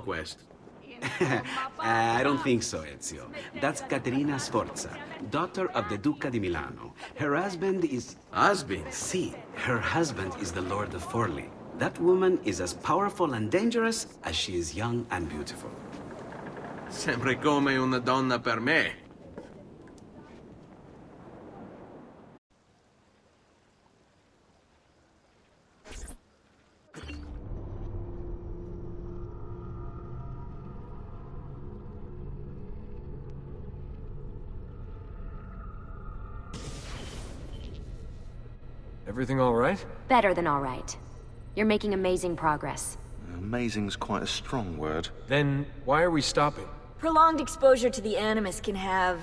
Quest. I don't think so, Ezio. That's Caterina Sforza, daughter of the Duca di Milano. Her husband is... Husband? See, her husband is the Lord of Forli. That woman is as powerful and dangerous as she is young and beautiful. Sempre come una donna per me. Everything all right? Better than all right. You're making amazing progress. Amazing's quite a strong word. Then why are we stopping? Prolonged exposure to the Animus can have,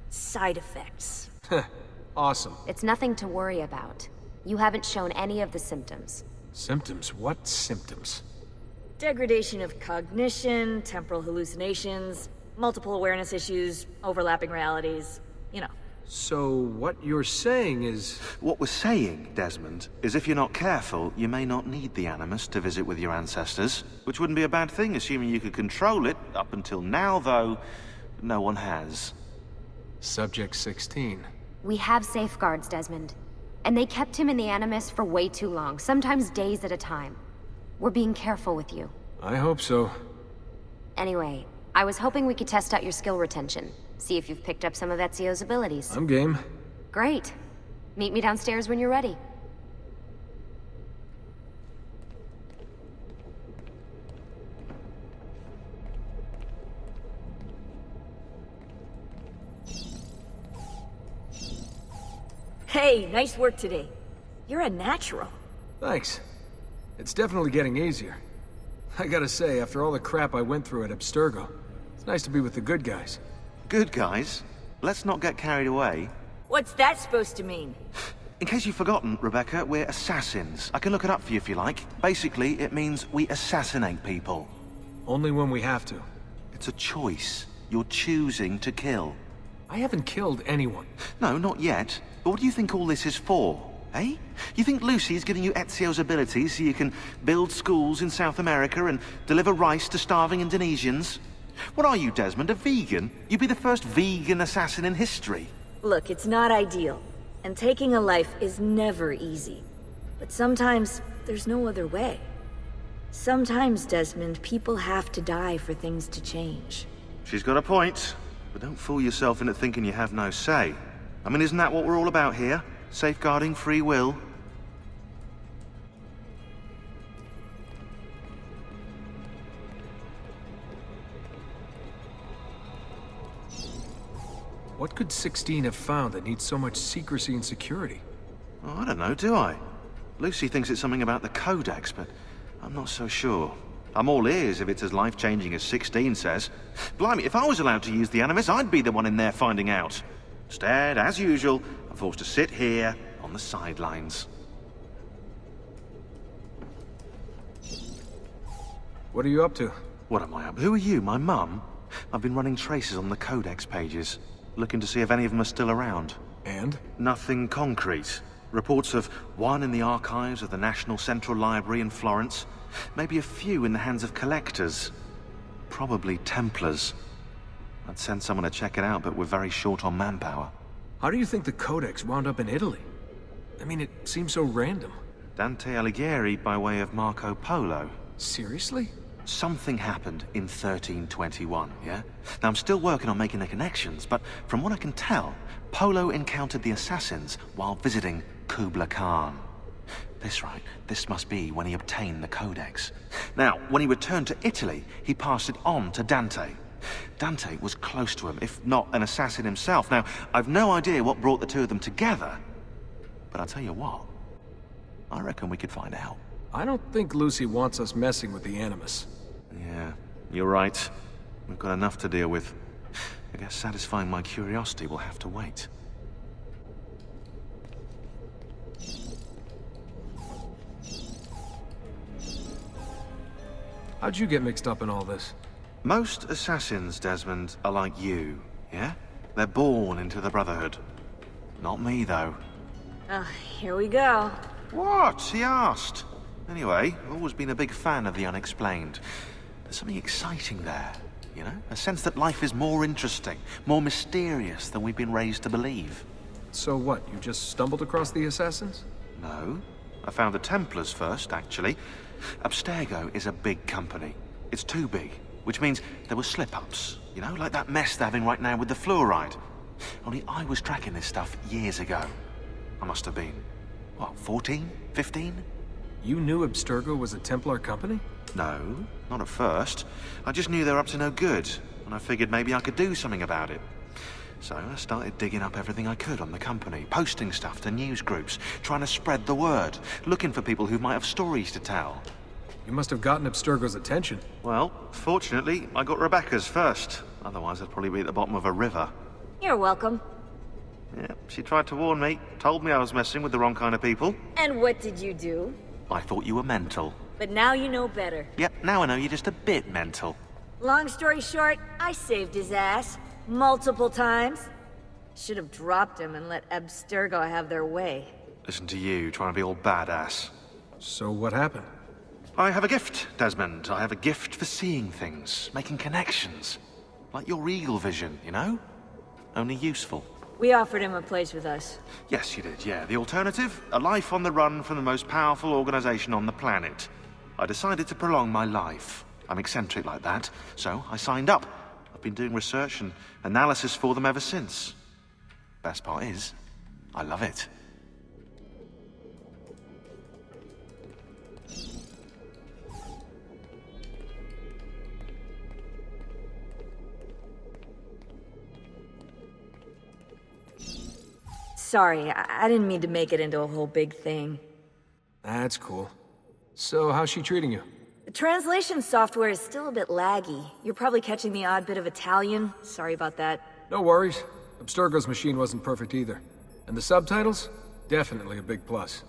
side effects. Awesome. It's nothing to worry about. You haven't shown any of the symptoms. Symptoms? What symptoms? Degradation of cognition, temporal hallucinations, multiple awareness issues, overlapping realities, you know. So what you're saying is... What we're saying, Desmond, is if you're not careful, you may not need the Animus to visit with your ancestors. Which wouldn't be a bad thing, assuming you could control it. Up until now, though, no one has. Subject 16. We have safeguards, Desmond. And they kept him in the Animus for way too long, sometimes days at a time. We're being careful with you. I hope so. Anyway, I was hoping we could test out your skill retention. See if you've picked up some of Ezio's abilities. I'm game. Great. Meet me downstairs when you're ready. Hey, nice work today. You're a natural. Thanks. It's definitely getting easier. I gotta say, after all the crap I went through at Abstergo, it's nice to be with the good guys. Good guys. Let's not get carried away. What's that supposed to mean? In case you've forgotten, Rebecca, we're assassins. I can look it up for you if you like. Basically, it means we assassinate people. Only when we have to. It's a choice. You're choosing to kill. I haven't killed anyone. No, not yet. But what do you think all this is for? Eh? You think Lucy's giving you Ezio's abilities so you can build schools in South America and deliver rice to starving Indonesians? What are you, Desmond, a vegan? You'd be the first vegan assassin in history. Look, it's not ideal. And taking a life is never easy. But sometimes, there's no other way. Sometimes, Desmond, people have to die for things to change. She's got a point. But don't fool yourself into thinking you have no say. I mean, isn't that what we're all about here? Safeguarding free will? What could 16 have found that needs so much secrecy and security? Oh, I don't know, do I? Lucy thinks it's something about the Codex, but I'm not so sure. I'm all ears if it's as life-changing as 16 says. Blimey, if I was allowed to use the Animus, I'd be the one in there finding out. Instead, as usual, I'm forced to sit here on the sidelines. What are you up to? What am I up? Who are you, my mum? I've been running traces on the Codex pages, looking to see if any of them are still around. And? Nothing concrete. Reports of one in the archives of the National Central Library in Florence. Maybe a few in the hands of collectors. Probably Templars. I'd send someone to check it out, but we're very short on manpower. How do you think the Codex wound up in Italy? I mean, it seems so random. Dante Alighieri by way of Marco Polo. Seriously? Something happened in 1321, yeah? Now, I'm still working on making the connections, but from what I can tell, Polo encountered the assassins while visiting Kubla Khan. This must be when he obtained the Codex. Now, when he returned to Italy, he passed it on to Dante. Dante was close to him, if not an assassin himself. Now, I've no idea what brought the two of them together, but I'll tell you what, I reckon we could find out. I don't think Lucy wants us messing with the Animus. Yeah, you're right. We've got enough to deal with. I guess satisfying my curiosity will have to wait. How'd you get mixed up in all this? Most assassins, Desmond, are like you, yeah? They're born into the Brotherhood. Not me, though. Here we go. What? He asked. Anyway, I've always been a big fan of the unexplained. There's something exciting there, you know? A sense that life is more interesting, more mysterious than we've been raised to believe. So what, you just stumbled across the assassins? No. I found the Templars first, actually. Abstergo is a big company. It's too big, which means there were slip-ups, you know, like that mess they're having right now with the fluoride. Only I was tracking this stuff years ago. I must have been, what, 14? 15? You knew Abstergo was a Templar company? No, not at first. I just knew they were up to no good, and I figured maybe I could do something about it. So I started digging up everything I could on the company, posting stuff to news groups, trying to spread the word, looking for people who might have stories to tell. You must have gotten Abstergo's attention. Well, fortunately, I got Rebecca's first. Otherwise, I'd probably be at the bottom of a river. You're welcome. Yeah, she tried to warn me, told me I was messing with the wrong kind of people. And what did you do? I thought you were mental. But now you know better. Yep, now I know you're just a bit mental. Long story short, I saved his ass. Multiple times. Should have dropped him and let Abstergo have their way. Listen to you, trying to be all badass. So what happened? I have a gift, Desmond. I have a gift for seeing things, making connections. Like your eagle vision, you know? Only useful. We offered him a place with us. Yes, you did, yeah. The alternative? A life on the run from the most powerful organization on the planet. I decided to prolong my life. I'm eccentric like that, so I signed up. I've been doing research and analysis for them ever since. Best part is, I love it. Sorry, I didn't mean to make it into a whole big thing. That's cool. So how's she treating you? The translation software is still a bit laggy. You're probably catching the odd bit of Italian. Sorry about that. No worries. Abstergo's machine wasn't perfect either. And the subtitles? Definitely a big plus.